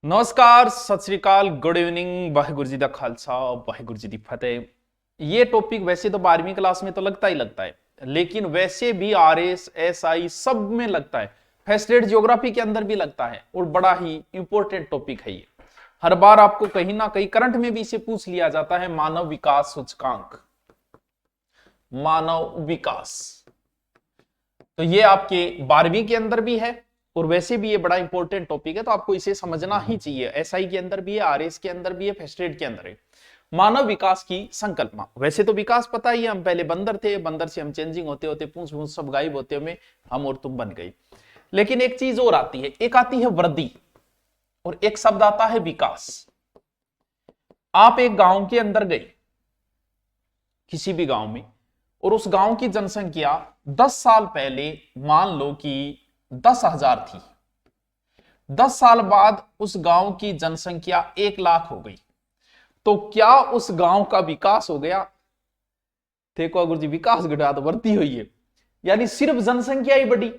नमस्कार, सत श्री अकाल, गुड इवनिंग, वाहिगुरु जी दा खालसा, वाहिगुरु जी दी फतेह। ये टॉपिक वैसे तो 12वीं क्लास में तो लगता ही लगता है, लेकिन वैसे भी आरएस एसआई सब में लगता है, फर्स्ट ग्रेड ज्योग्राफी के अंदर भी लगता है और बड़ा ही इंपॉर्टेंट टॉपिक है ये। हर बार आपको कहीं ना कहीं करंट में भी इसे पूछ लिया जाता है। मानव विकास सूचकांक, मानव विकास, तो ये आपके 12वीं के अंदर भी है और वैसे भी ये बड़ा इंपॉर्टेंट टॉपिक है, तो आपको इसे समझना ही चाहिए। एसआई के अंदर भी है, आरएस के अंदर भी है, फर्स्ट ग्रेड के अंदर है। मानव विकास की संकल्पना, वैसे तो विकास पता ही है, हम पहले बंदर थे, बंदर से हम चेंजिंग होते होते पूंछ पूंछ सब गायब होते हुए हम और तुम बन गए। लेकिन एक चीज और आती है, एक आती है वृद्धि और एक शब्द आता है विकास। आप एक गांव के अंदर गए, किसी भी गांव में, और उस गांव की जनसंख्या 10 साल पहले मान लो कि 10,000 थी। 10 साल बाद उस गांव की जनसंख्या 1 लाख हो गई, तो क्या उस गांव का विकास हो गया? देखो गुरु जी, विकास घटा तो बढ़ती हुई है, यानी सिर्फ जनसंख्या ही बढ़ी।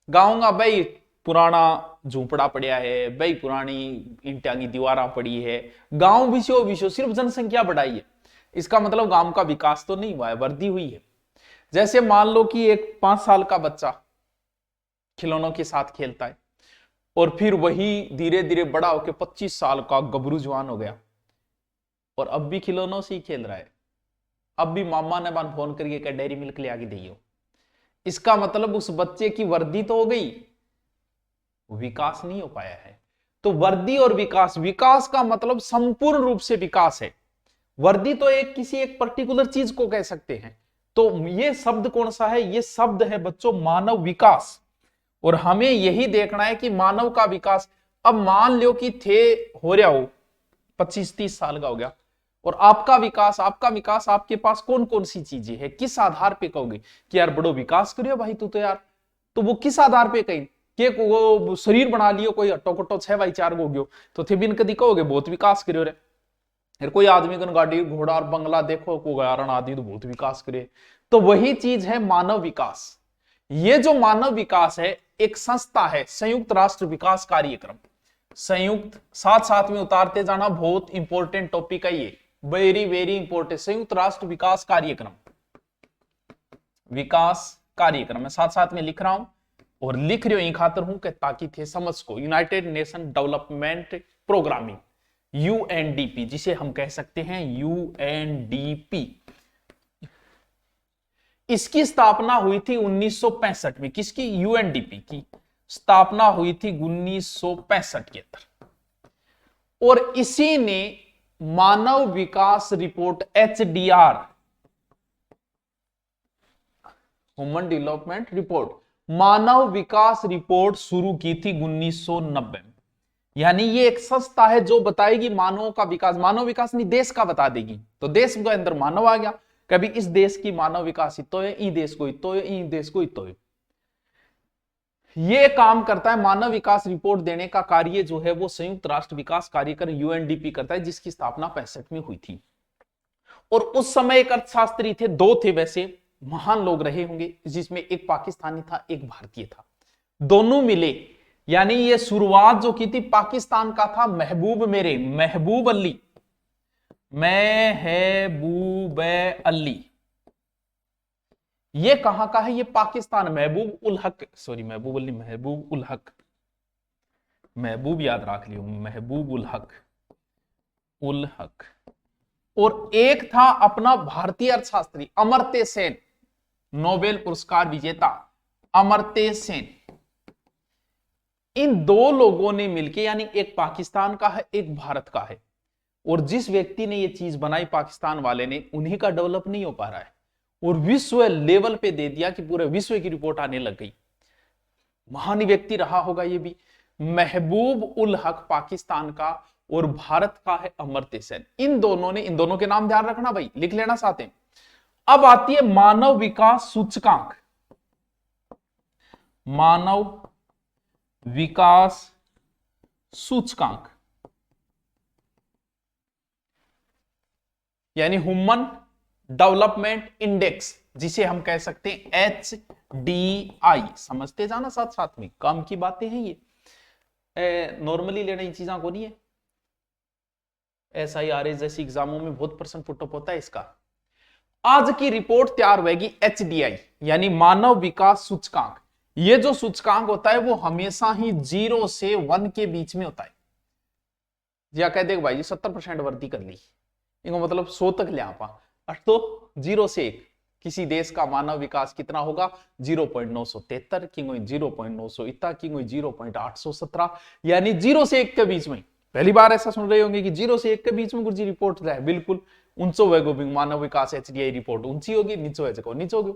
गांव का भाई पुराना झूपड़ा पड़ा है, भाई पुरानी ईंटा की दीवारा पड़ी है, गांव विशो विशो सिर्फ जनसंख्या बढ़ाई है। इसका मतलब गांव का विकास तो नहीं हुआ है, वृद्धि हुई है। जैसे मान लो कि एक 5 साल का बच्चा खिलौनों के साथ खेलता है और फिर वही धीरे धीरे बड़ा होकर 25 साल का गबरू जवान हो गया और अब भी खिलौनों से ही खेल रहा है। अब भी मामा ने बन फोन करके कहा डेयरी मिल्क ले आके दियो। इसका मतलब उस बच्चे की वृद्धि तो हो गई, विकास नहीं हो पाया है। तो वृद्धि और विकास, विकास का मतलब संपूर्ण रूप से विकास है। वृद्धि तो एक किसी एक पर्टिकुलर चीज को कह सकते हैं। तो ये शब्द कौन सा है? ये शब्द है बच्चों मानव विकास। और हमें यही देखना है कि मानव का विकास, अब मान लो कि थे हो रहा हो 25-30 साल का हो गया और आपका विकास आपके पास कौन कौन सी चीजें है? किस आधार पे कहोगे कि यार बड़ो विकास करियो भाई तू तो यार? तो वो किस आधार पे कही कि वो शरीर बना लियो, कोई हट्टो कट्टो 6x4 हो गयो तो थे बिन कदी कहोगे बहुत विकास करियो रे। फिर कोई आदमी कन गाड़ी घोड़ा और बंगला देखो को गारण आदि तो बहुत विकास करे। तो वही चीज है मानव विकास। ये जो मानव विकास है एक संस्था है, संयुक्त राष्ट्र विकास कार्यक्रम। संयुक्त साथ साथ में उतारते जाना, बहुत इंपॉर्टेंट टॉपिक है ये, वेरी वेरी इंपॉर्टेंट। संयुक्त राष्ट्र विकास कार्यक्रम, विकास कार्यक्रम मैं साथ साथ में लिख रहा हूं और लिख रही हूं खातर हूं कि ताकि थे समझ को। United Nation development programming, UNDP, जिसे हम कह सकते हैं यूएनडीपी। इसकी स्थापना हुई थी 1965 में। किसकी? यूएनडीपी की स्थापना हुई थी 1965 के अंदर। और इसी ने मानव विकास report HDR, human development report, मानव विकास रिपोर्ट शुरू की थी 1990 में। यानी ये एक संस्था है जो बताएगी मानव का विकास। मानव विकास नहीं, देश का बता देगी। तो देश के अंदर मानव आ गया, कभी इस देश की मानव विकास इतो है, ई देश को इतो है, ई देश को इतो है। ये काम करता है, मानव विकास रिपोर्ट देने का कार्य जो है वो संयुक्त राष्ट्र विकास कार्यक्रम यूएनडीपी करता है, जिसकी स्थापना 65 में हुई थी। और उस समय एक अर्थशास्त्री थे, दो थे वैसे महान लोग रहे होंगे, जिसमें एक पाकिस्तानी था एक भारतीय था, दोनों मिले। यानी ये शुरुआत जो की थी पाकिस्तान का था महबूब मेरे, महबूब अली, महबूब अली। ये कहां का है? ये पाकिस्तान, महबूब उल हक, सॉरी महबूब अली, महबूब उल हक, महबूब याद रख लियो, महबूब उल हक, उल हक। और एक था अपना भारतीय अर्थशास्त्री अमर्त्य सेन, नोबेल पुरस्कार विजेता अमर्त्य सेन। इन दो लोगों ने मिलकर, यानी एक पाकिस्तान का है एक भारत का है, और जिस व्यक्ति ने ये चीज बनाई पाकिस्तान वाले ने, उन्हीं का डेवलप नहीं हो पा रहा है और विश्व लेवल पे दे दिया कि पूरे विश्व की रिपोर्ट आने लग गई। महान व्यक्ति रहा होगा ये भी। महबूब उल हक पाकिस्तान का और भारत का है अमर्त्य सेन। इन दोनों ने, इन दोनों के नाम ध्यान रखना भाई, लिख लेना साथ में। अब आती है मानव विकास सूचकांक, मानव विकास सूचकांक, यानी ह्यूमन डेवलपमेंट इंडेक्स, जिसे हम कह सकते हैं HDI। समझते जाना साथ साथ में, काम की बातें हैं ये। नॉर्मली लेना इन चीजा को नहीं है, SIRA जैसी एग्जामों में बहुत परसेंट पुटअप होता है इसका। आज की रिपोर्ट तैयार होगी HDI यानी मानव विकास सूचकांक। ये जो सूचकांक होता है वो हमेशा ही 0 से 1 के बीच में होता है। या कह दे भाई जी 70% वृद्धि कर ली, इनको मतलब 100 तक ले आपा, तो 0 से 1 किसी देश का मानव विकास कितना होगा 0.973, कि 0.900 कि 0.817, यानी 0 से 1 के बीच में। पहली बार ऐसा सुन रहे होंगे कि 0 से 1 के बीच में गुरुजी रिपोर्ट है, बिल्कुल ऊंचो वेगो मानव विकास HDI रिपोर्ट ऊंची होगी, नीचो है नीचो होगी।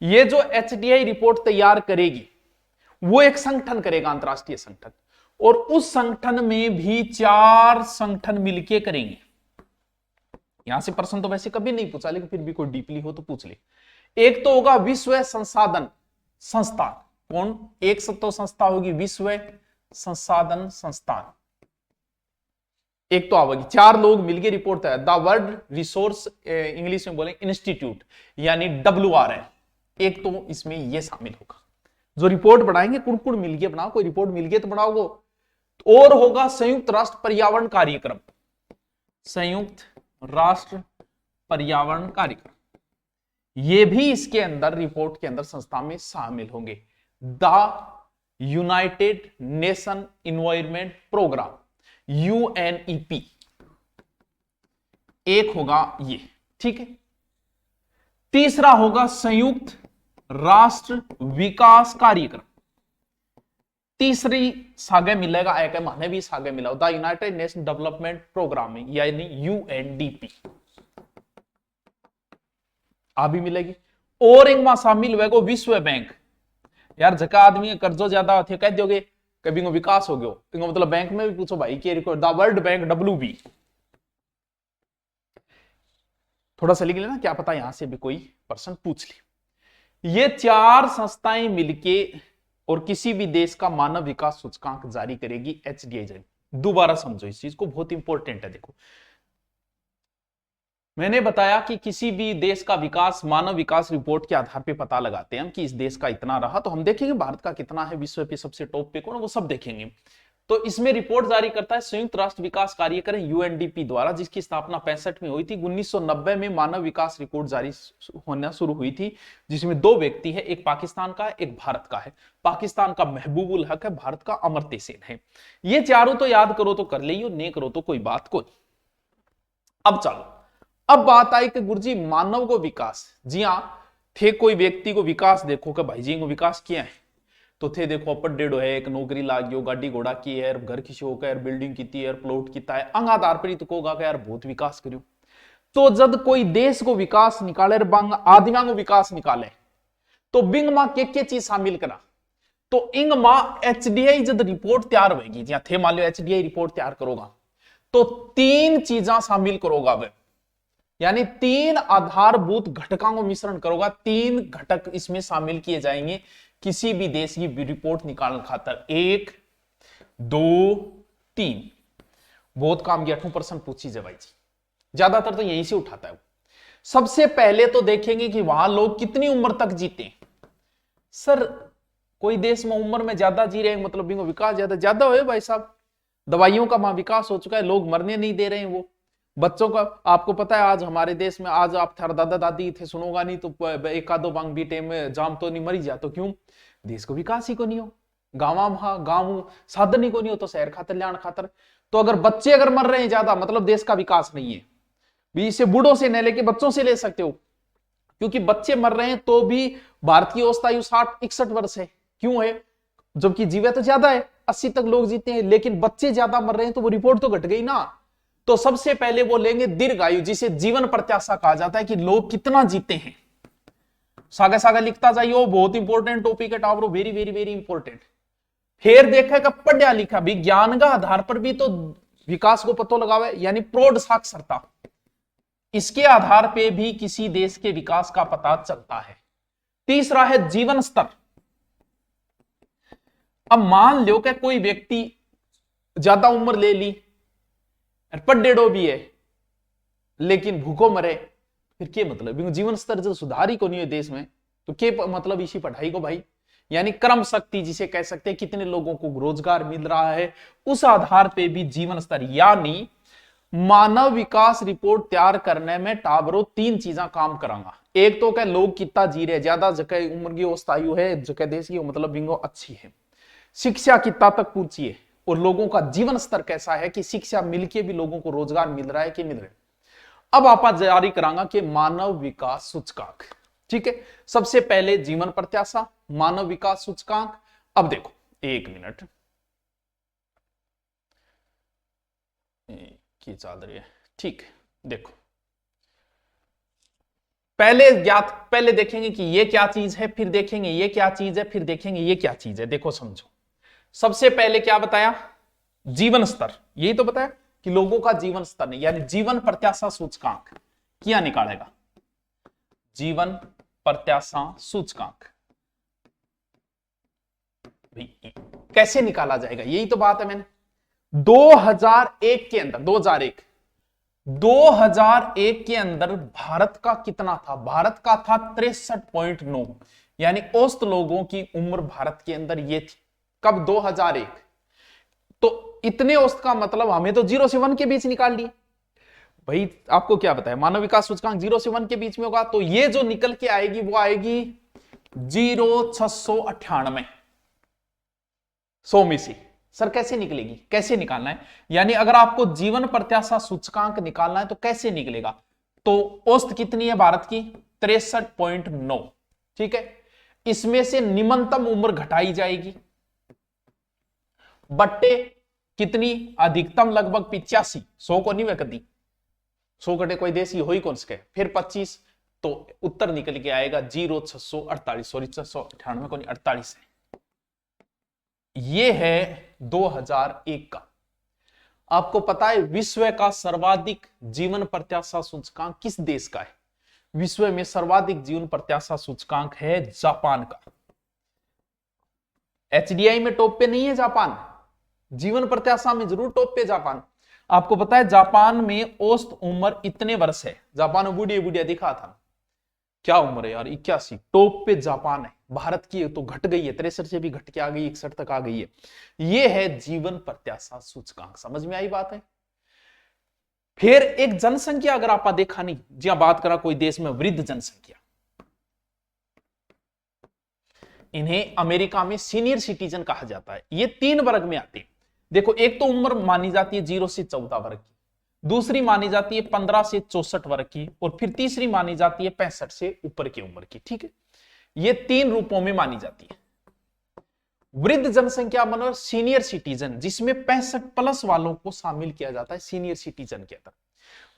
ये जो HDI रिपोर्ट तैयार करेगी वो एक संगठन करेगा, अंतरराष्ट्रीय संगठन, और उस संगठन में भी 4 संगठन मिलके करेंगे। यहां से प्रश्न तो वैसे कभी नहीं पूछा, लेकिन फिर भी कोई डीपली हो तो पूछ ले। एक तो होगा विश्व संसाधन संस्थान, कौन? एक तो संस्था होगी विश्व संसाधन संस्थान, एक तो आवेगी। 4 लोग मिलकर रिपोर्ट है, द वर्ल्ड रिसोर्स इंग्लिश में बोलेंगे इंस्टीट्यूट यानी WRI, एक तो इसमें ये शामिल होगा। जो रिपोर्ट बनाएंगे कुड़ मिलके बनाओ, कोई रिपोर्ट मिलके तो बनाओगे। और होगा संयुक्त राष्ट्र पर्यावरण कार्यक्रम, संयुक्त राष्ट्र पर्यावरण कार्यक्रम, ये भी इसके अंदर रिपोर्ट के अंदर संस्था में शामिल होंगे। The United Nation environment programme UNEP, एक होगा ये, ठीक है। तीसरा होगा संयुक्त राष्ट्र विकास कार्यक्रम, तीसरी सागे मिलेगा, एक माने भी सागे मिला, the United Nation development programme यानी UNDP आ भी मिलेगी। और एक मां शामिल हुएगा विश्व बैंक। यार जका आदमी कर्जो ज्यादा होते कह दोगे कभी को विकास हो गयो, तो मतलब बैंक में भी पूछो भाई के record, the world bank WB, थोड़ा सा लिख लेना, क्या पता यहां से भी कोई पर्सन पूछ ले। ये 4 संस्थाएं मिलके और किसी भी देश का मानव विकास सूचकांक जारी करेगी HDI जारी। दोबारा समझो इस चीज को, बहुत इंपॉर्टेंट है। देखो मैंने बताया कि किसी भी देश का विकास मानव विकास रिपोर्ट के आधार पे पता लगाते हैं हम कि इस देश का इतना रहा, तो हम देखेंगे भारत का कितना है, विश्व पे सबसे टॉप पे कौन, वो सब देखेंगे। तो इसमें रिपोर्ट जारी करता है संयुक्त राष्ट्र विकास कार्यक्रम UNDP द्वारा, जिसकी स्थापना 65 में हुई थी। 1990 में मानव विकास रिपोर्ट जारी होना शुरू हुई थी, जिसमें 2 व्यक्ति है, एक पाकिस्तान का है, एक भारत का है। पाकिस्तान का महबूबुल हक है, भारत का अमर्त्य सेन है। ये चारों तो याद करो तो कर लियो, नहीं करो तो कोई बात कोई। अब चलो, अब बात आई कि गुरुजी मानव को विकास, जी हाँ थे कोई व्यक्ति को विकास, देखो कि भाई जी को विकास किया है, तो थे देखो अपर डेढ़ है, एक नौकरी लागियो, गाड़ी घोड़ा की है, घर किसी हो यार, बिल्डिंग की है, प्लॉट किता है, अंग आधार पर ही तो कहोगा यार बहुत विकास करियो। तो जब कोई देश को विकास निकाले, बंग आदमियों को विकास निकाले, तो बिंग मां के चीज शामिल करा, तो इंग मां HDI जब रिपोर्ट तैयार होगी, जहां थे मान लो HDI रिपोर्ट तैयार करोगा, तो 3 चीजा शामिल करोगा वे, यानी 3 आधारभूत घटकों को मिश्रण करोगा। 3 घटक इसमें शामिल किए जाएंगे किसी भी देश की रिपोर्ट निकालने खातर, 1 2 3। बहुत काम की 8% पूछी जाए भाई जी, ज्यादातर तो यहीं से उठाता है। सबसे पहले तो देखेंगे कि वहां लोग कितनी उम्र तक जीते। सर कोई देश में उम्र में ज्यादा जी रहे हैं, मतलब बिंगो विकास ज्यादा हो भाई साहब, दवाइयों का वहां विकास हो चुका है, लोग मरने नहीं दे रहे हैं। वो बच्चों का आपको पता है, आज हमारे देश में, आज आप थार दादा दादी थे सुनोगा नहीं तो एक आधो बांग बीटे में जाम तो नहीं मरी जा, तो क्यों? देश को विकास ही को नहीं हो, गांव साधन ही को नहीं हो, तो शहर खातर ल्याण खातर। तो अगर बच्चे अगर मर रहे हैं ज्यादा, मतलब देश का विकास नहीं है। भी इसे बूढ़ों से नहीं लेके बच्चों से ले सकते हो, क्योंकि बच्चे मर रहे हैं तो भी भारत की औसत आयु 60-61 वर्ष है। क्यों है? जबकि जीवन तो ज्यादा है, 80 तक लोग जीते हैं, लेकिन बच्चे ज्यादा मर रहे हैं, तो वो रिपोर्ट तो घट गई ना। तो सबसे पहले वो लेंगे दीर्घायु, जिसे जीवन प्रत्याशा कहा जाता है, कि लोग कितना जीते हैं। सागा सागा लिखता जाइए, बहुत इंपॉर्टेंट टॉपिक है Tauro, very very very important. फिर देखा पढ़ा लिखा भी ज्ञान का आधार पर भी तो विकास को पता लगावे, यानी प्रौढ़ साक्षरता, इसके आधार पे भी किसी देश के विकास का पता चलता है। तीसरा है जीवन स्तर। अब मान लो कि कोई व्यक्ति ज्यादा उम्र ले ली, पढ़ेड़ो भी है, लेकिन भूखो मरे, फिर क्या मतलब? जीवन स्तर जो सुधार ही को नहीं है देश में, तो क्या मतलब इसी पढ़ाई को भाई? यानी क्रम शक्ति जिसे कह सकते हैं, कितने लोगों को रोजगार मिल रहा है, उस आधार पे भी जीवन स्तर। यानी मानव विकास रिपोर्ट तैयार करने में टाबरो 3 चीजा काम करांगा। एक तो क्या, लोग कितना जी रहे, ज्यादा जगह उम्र की औसतायु है, जगह देश की मतलब बिंगो अच्छी है, शिक्षा कितना तक पहुंची है, और लोगों का जीवन स्तर कैसा है कि शिक्षा मिलके भी लोगों को रोजगार मिल रहा है कि मिल रहा है। अब आप जारी करांगा कि मानव विकास सूचकांक। ठीक है, सबसे पहले जीवन प्रत्याशा, मानव विकास सूचकांक। अब देखो, 1 मिनट की चल रही है। ठीक है, देखो पहले देखेंगे कि ये क्या चीज है, फिर देखेंगे ये क्या चीज है, फिर देखेंगे ये क्या चीज है। देखो समझो, सबसे पहले क्या बताया, जीवन स्तर, यही तो बताया कि लोगों का जीवन स्तर नहीं, यानी जीवन प्रत्याशा सूचकांक क्या निकालेगा, जीवन प्रत्याशा सूचकांक कैसे निकाला जाएगा, यही तो बात है। मैंने 2001 के अंदर 2001 के अंदर भारत का कितना था, भारत का था 63.9, यानी औसत लोगों की उम्र भारत के अंदर ये थी। कब, 2001। तो इतने औसत का मतलब हमें तो 0 से 1 के बीच निकाल लिए भाई। आपको क्या बताया, मानव विकास सूचकांक 0 से 1 के बीच में होगा, तो ये जो निकल के आएगी वो आएगी 0,698, 100 में से। सर कैसे निकलेगी, कैसे निकालना है, यानी अगर आपको जीवन प्रत्याशा सूचकांक निकालना है तो कैसे निकलेगा, तो औसत कितनी है भारत की, 63.9। ठीक है, इसमें से निम्नतम उम्र घटाई जाएगी, बट्टे कितनी, अधिकतम लगभग 85, 100 को नहीं वे कदी, 100 कटे कोई देशी हो ही कौन सके, फिर 25, तो उत्तर निकल के आएगा 0,648, सॉरी 698 को नहीं 48 है। ये है 2001 का। आपको पता है विश्व का सर्वाधिक जीवन प्रत्याशा सूचकांक किस देश का है, विश्व में सर्वाधिक जीवन प्रत्याशा सूचकांक है जापान का। एचडीआई में टॉप पे नहीं है जापान, जीवन प्रत्याशा में जरूर टॉप पे जापान। आपको पता है जापान में औसत उम्र इतने वर्ष है, जापान में बूढ़िया बूढ़िया दिखा था, क्या उम्र है यार, 81, टॉप पे जापान है। भारत की तो घट गई है, 63 से भी घट के आ गई, 61 तक आ गई है। ये है जीवन प्रत्याशा सूचकांक, समझ में आई बात है। फिर एक जनसंख्या अगर आप देखा नहीं, जी बात करा कोई देश में वृद्ध जनसंख्या, इन्हें अमेरिका में सीनियर सिटीजन कहा जाता है। ये 3 वर्ग में आते हैं। देखो, एक तो उम्र मानी जाती है 0 से 14 वर्ग की, दूसरी मानी जाती है 15 से 64 वर्ग की, और फिर तीसरी मानी जाती है 65 से ऊपर की उम्र की। ठीक है, ये 3 रूपों में मानी जाती है। वृद्ध जनसंख्या मतलब सीनियर सिटीजन, जिसमें 65 प्लस वालों को शामिल किया जाता है सीनियर सिटीजन के अंदर।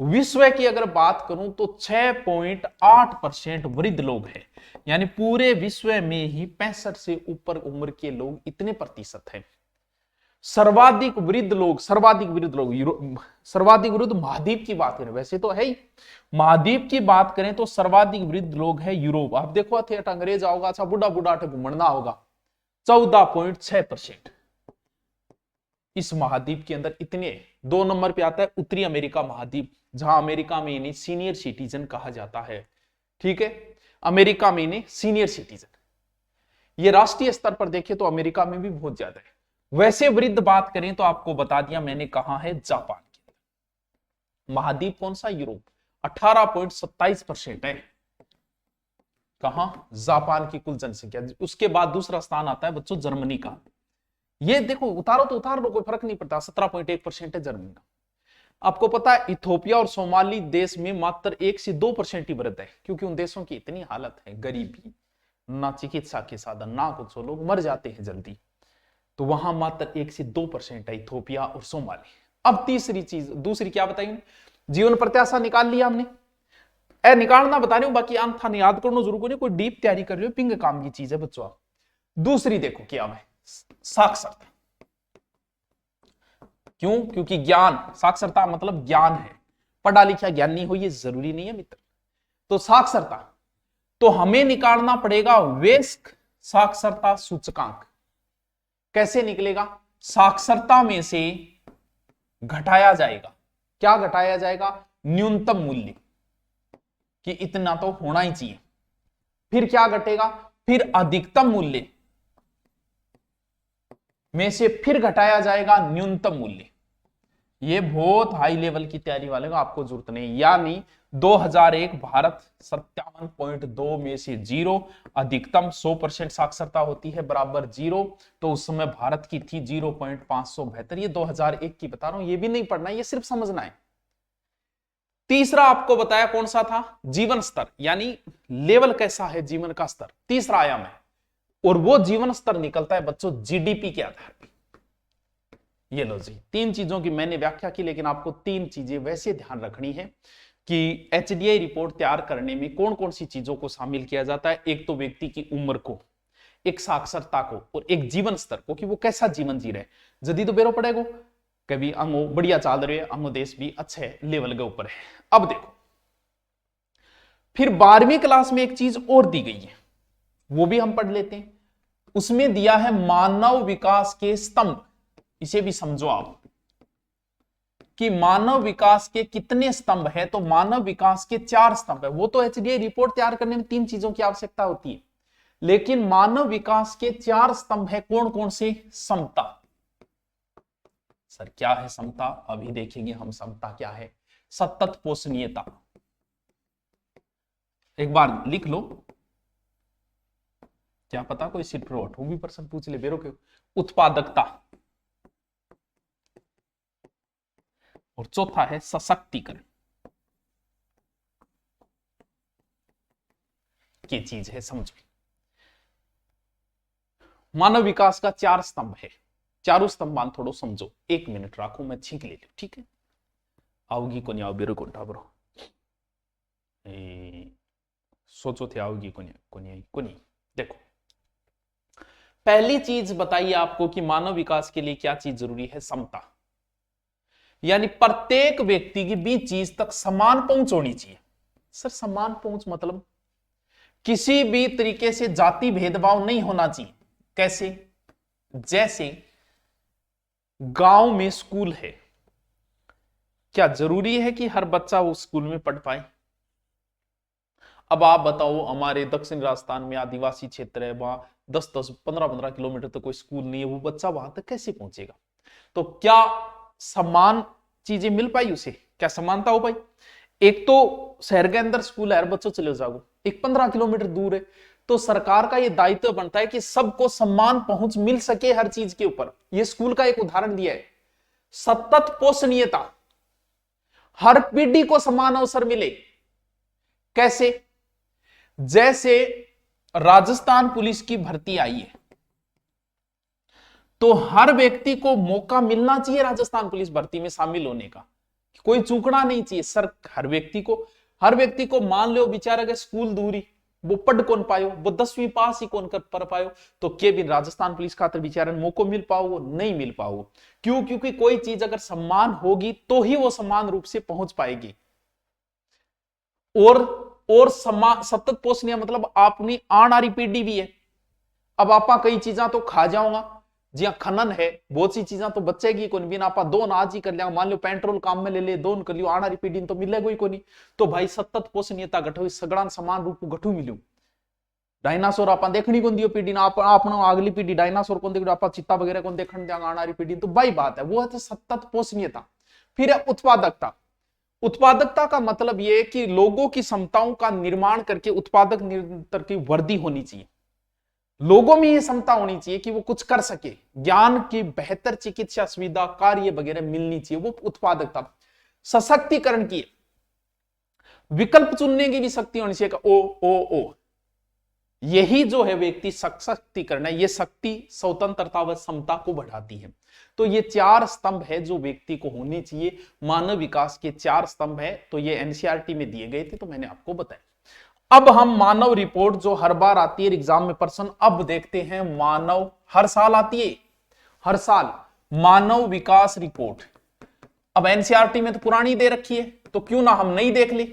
विश्व की अगर बात करूं तो 6.8% वृद्ध लोग हैं, यानी पूरे विश्व में ही 65 से ऊपर उम्र के लोग इतने प्रतिशत हैं। सर्वाधिक वृद्ध लोग सर्वाधिक वृद्ध महाद्वीप की बात करें, वैसे तो है ही, महाद्वीप की बात करें तो सर्वाधिक वृद्ध लोग है यूरोप। आप देखो थे अंग्रेज आओगा, अच्छा बुढ़ा बुढ़ा घूमना होगा, 14.6% इस महाद्वीप के अंदर इतने। 2 नंबर पे आता है उत्तरी अमेरिका महाद्वीप, जहां अमेरिका में इन्हें सीनियर सिटीजन कहा जाता है। ठीक है, अमेरिका में इन्हें सीनियर सिटीजन। ये राष्ट्रीय स्तर पर देखें तो अमेरिका में भी बहुत ज्यादा है। वैसे वृद्ध बात करें तो आपको बता दिया मैंने, कहा है जापान के अंदर। महाद्वीप कौन सा, यूरोप, 18.27% है। कहां, जापान की कुल जनसंख्या। उसके बाद दूसरा स्थान आता है बच्चों जर्मनी का। ये देखो उतारो तो उतार लो, कोई फर्क नहीं पड़ता, 17.1% है जर्मनी का। आपको पता है इथोपिया और सोमाली देश में मात्र 1 से 2% ही वृद्ध है, क्योंकि उन देशों की इतनी हालत है, गरीबी, ना चिकित्सा के साधन, ना कुछ, लोग मर जाते हैं जल्दी, तो वहां मात्र 1 से 2% है इथोपिया और सोमाली। अब तीसरी चीज, दूसरी क्या बताई, जीवन प्रत्याशा निकाल लिया हमने, निकालना बता रहे हो, बाकी आंथा याद करना जरूर नहीं, कोई डीप तैयारी कर रहे हो, पिंग काम की चीज है बच्चों। दूसरी देखो क्या है, साक्षरता। क्यों, क्योंकि ज्ञान, साक्षरता मतलब ज्ञान है, पढ़ा लिखा ज्ञानी हो ये जरूरी नहीं है मित्र। तो साक्षरता, तो हमें निकालना पड़ेगा वयस्क साक्षरता सूचकांक। कैसे निकलेगा, साक्षरता में से घटाया जाएगा, क्या घटाया जाएगा, न्यूनतम मूल्य, कि इतना तो होना ही चाहिए। फिर क्या घटेगा, फिर अधिकतम मूल्य, में से फिर घटाया जाएगा न्यूनतम मूल्य। ये बहुत हाई लेवल की तैयारी वाले को आपको जरूरत नहीं। यानी 2001 भारत 57.2 में से 0, अधिकतम 100% साक्षरता होती है बराबर 0, तो उस समय भारत की थी 0.572। ये 2001 की बता रहा हूं, ये भी नहीं पढ़ना, ये सिर्फ समझना है। तीसरा आपको बताया कौन सा था, जीवन स्तर, यानी लेवल कैसा है जीवन का स्तर, तीसरा आयाम है। और वो जीवन स्तर निकलता है बच्चों जीडीपी के आधार पर। ये लो जी, तीन चीजों की मैंने व्याख्या की, लेकिन आपको तीन चीजें वैसे ध्यान रखनी है कि एचडीआई रिपोर्ट तैयार करने में कौन कौन सी चीजों को शामिल किया जाता है। एक तो व्यक्ति की उम्र को, एक साक्षरता को, और एक जीवन स्तर को, कि वो कैसा जीवन जी रहे। जदी तो बेरो पड़ेगा कभी अंगो बढ़िया चाल रहे, अंगो देश भी अच्छे लेवल के ऊपर है। अब देखो, फिर 12वीं क्लास में एक चीज और दी गई है, वो भी हम पढ़ लेते हैं। उसमें दिया है मानव विकास के स्तंभ। इसे भी समझो आप कि मानव विकास के कितने स्तंभ है, तो मानव विकास के 4 स्तंभ है। वो तो एचडीआई रिपोर्ट तैयार करने में 3 चीजों की आवश्यकता होती है, लेकिन मानव विकास के 4 स्तंभ है। कौन कौन से? समता। सर क्या है समता? अभी देखेंगे हम समता क्या है। सतत पोषणीयता, एक बार लिख लो, क्या पता कोई सिर्फ भी प्रश्न पूछ ले बेरो के। उत्पादकता, और चौथा है सशक्तिकरण। ये चीज है, समझो। मानव विकास का 4 स्तंभ है। चारों स्तंभ मान थोड़ो समझो। 1 मिनट राखो, मैं छींक ले लू, ठीक है? आओगी को नहीं आओ बेरो कोंटा ब्रो, सोचो थे आओगी को नहीं। देखो, पहली चीज बताइए आपको कि मानव विकास के लिए क्या चीज जरूरी है? समता, यानी प्रत्येक व्यक्ति की बीच चीज तक समान पहुंच होनी चाहिए। सर समान पहुंच मतलब किसी भी तरीके से जाति भेदभाव नहीं होना चाहिए। कैसे? जैसे गांव में स्कूल है, क्या जरूरी है कि हर बच्चा उस स्कूल में पढ़ पाए? अब आप बताओ, हमारे दक्षिण राजस्थान में आदिवासी क्षेत्र है, वहां 10-10, 15-15 किलोमीटर तक कोई स्कूल नहीं है, वो बच्चा वहां तक कैसे पहुंचेगा? तो क्या समान चीजें मिल पाई उसे? क्या समानता हो पाई? एक तो शहर के अंदर स्कूल है, हर बच्चों चले जाओ, एक 15 किलोमीटर दूर है, तो सरकार का यह दायित्व बनता है कि सबको समान पहुंच मिल सके हर चीज के ऊपर। यह स्कूल का एक उदाहरण दिया है। सतत पोषणीयता, हर पीढ़ी को समान अवसर मिले। कैसे? जैसे राजस्थान पुलिस की भर्ती आई है, तो हर व्यक्ति को मौका मिलना चाहिए राजस्थान पुलिस भर्ती में शामिल होने का, कोई चूकना नहीं चाहिए। सर हर व्यक्ति को मान लो बेचारा के स्कूल दूरी, वो पढ़ कौन पायो, वो 10वीं पास ही कौन कर पायो, तो के भी राजस्थान पुलिस खातर बेचारा मौको मिल पाओ? वो नहीं मिल पाओ। क्यों? क्योंकि कोई चीज अगर समान होगी तो ही वो समान रूप से पहुंच पाएगी। और सतत पोषणीय मतलब आपनी आने वाली पीढ़ी भी है। अब आपा कई चीजा तो खा जाऊंगा, जी खनन है, बहुत सी चीजा तो बचेगी कौन बिना आप दोन आज ही कर लिया, मान लो पेट्रोल काम में ले ले, दोन कर लियो, आना पीढ़ी तो मिलेगा ही कोनी। तो भाई सतत पोषणीयता घटो, सगड़ा समान रूप घटू मिलू। डायनासोर आप देखनी कौन दियो पीढ़ी आप अगली पीढ़ी डायनासोर कौन देख, आप चित्ता वगैरह कौन देखने देंगे आना पीढ़ी, तो भाई बात है वो है तो सतत पोषणीयता। फिर है उत्पादकता। उत्पादकता का मतलब यह है कि लोगों की क्षमताओं का निर्माण करके उत्पादक निरंतर की वृद्धि होनी चाहिए। लोगों में यह क्षमता होनी चाहिए कि वो कुछ कर सके, ज्ञान की बेहतर चिकित्सा सुविधा, कार्य वगैरह मिलनी चाहिए, वो उत्पादकता। सशक्तिकरण की, विकल्प चुनने की भी शक्ति होनी चाहिए। ओ यही जो है व्यक्ति सशक्तिकरण है, ये शक्ति स्वतंत्रता व क्षमता को बढ़ाती है। तो ये 4 स्तंभ है जो व्यक्ति को होने चाहिए। मानव विकास के 4 स्तंभ है, तो ये एनसीईआरटी में दिए गए थे, तो मैंने आपको बताया। अब हम मानव रिपोर्ट जो हर बार आती है एग्जाम में प्रश्न, अब देखते हैं मानव, हर साल आती है, हर साल मानव विकास रिपोर्ट। अब एनसीईआरटी में तो पुरानी दे रखी है, तो क्यों ना हम नई देख ले।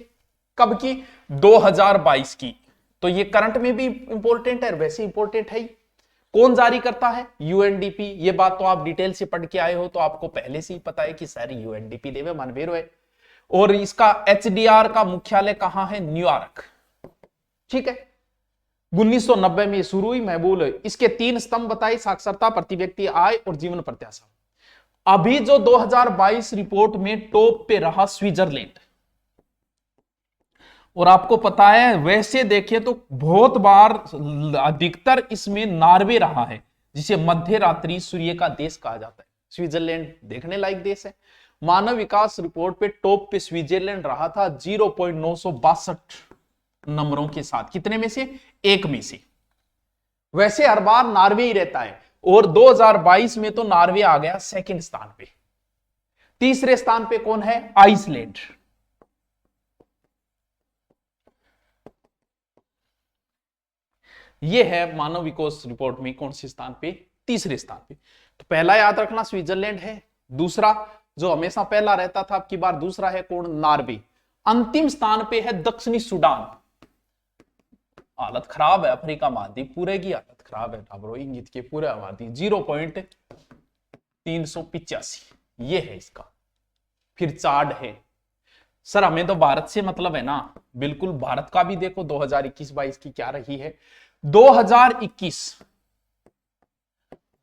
कब की? 2022 की। तो ये करंट में भी इंपॉर्टेंट है, वैसे इंपॉर्टेंट है ही। कौन जारी करता है? यूएनडीपी। ये बात तो आप डिटेल से पढ़ के आए हो, तो आपको पहले से ही पता है कि सारी यूएनडीपी देवे मानवेरो है। और इसका एचडीआर का मुख्यालय कहां है? न्यूयॉर्क। ठीक है। 1990 में शुरू हुई, मैं बोल इसके 3 स्तंभ बताए, साक्षरता, प्रति व्यक्ति आय और जीवन प्रत्याशा। अभी जो 2022 रिपोर्ट में टॉप पे रहा स्विट्जरलैंड, और आपको पता है वैसे देखिए तो बहुत बार अधिकतर इसमें नॉर्वे रहा है, जिसे मध्य रात्रि सूर्य का देश कहा जाता है। स्विट्जरलैंड देखने लायक देश है। मानव विकास रिपोर्ट पे टॉप पे स्विट्जरलैंड रहा था 0.962 नंबरों के साथ। कितने में से? 1 में से। वैसे हर बार नॉर्वे ही रहता है, और 2022 में तो नॉर्वे आ गया सेकंड स्थान पे। तीसरे स्थान पे कौन है? आइसलैंड। ये है मानव विकास रिपोर्ट में कौन से स्थान पे? तीसरे स्थान पे। तो पहला याद रखना स्विट्जरलैंड है, दूसरा जो हमेशा पहला रहता था अब की बार दूसरा है कौन? नॉर्वे। अंतिम स्थान पे है दक्षिणी सूडान। हालत खराब है अफ्रीका महाद्वीप पूरे की, हालत खराब है टाबरो इंगित के पूरे आबादी 0.385 ये है इसका। फिर चार्ड है। सर हमें तो भारत से मतलब है ना, बिल्कुल भारत का भी देखो 2021-22 की क्या रही है। 2021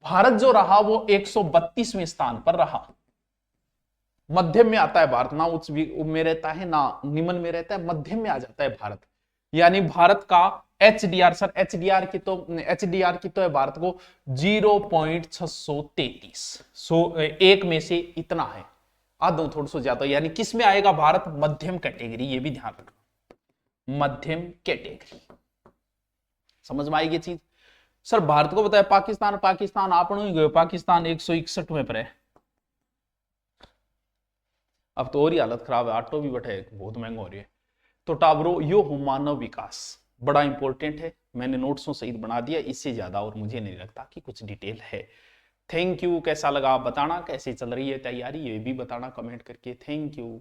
भारत जो रहा वो 132वें स्थान पर रहा। मध्यम में आता है भारत, ना उच्च में रहता है ना निम्न में रहता है, मध्यम में आ जाता है भारत। यानी भारत का एचडीआर, सर एचडीआर की तो है भारत को 0.633, एक में से इतना है, आधो थोड़ा सा ज्यादा। यानी किस में आएगा भारत? मध्यम कैटेगरी, ये भी ध्यान रखना, मध्यम कैटेगरी। समझ में आएगी चीज? सर भारत को बताया पाकिस्तान आपनो ही गयो, पाकिस्तान 161वें पर है। अब तो और ही हालत खराब है, ऑटो भी बैठे बहुत महंगा हो रही है। तो टाबरो यो हो मानव विकास, बड़ा इंपॉर्टेंट है। मैंने नोट्सों सहित बना दिया, इससे ज्यादा और मुझे नहीं लगता कि कुछ डिटेल है। Thank you. कैसा लगा आप बताना, कैसे चल रही है तैयारी ये भी बताना कमेंट करके। Thank you.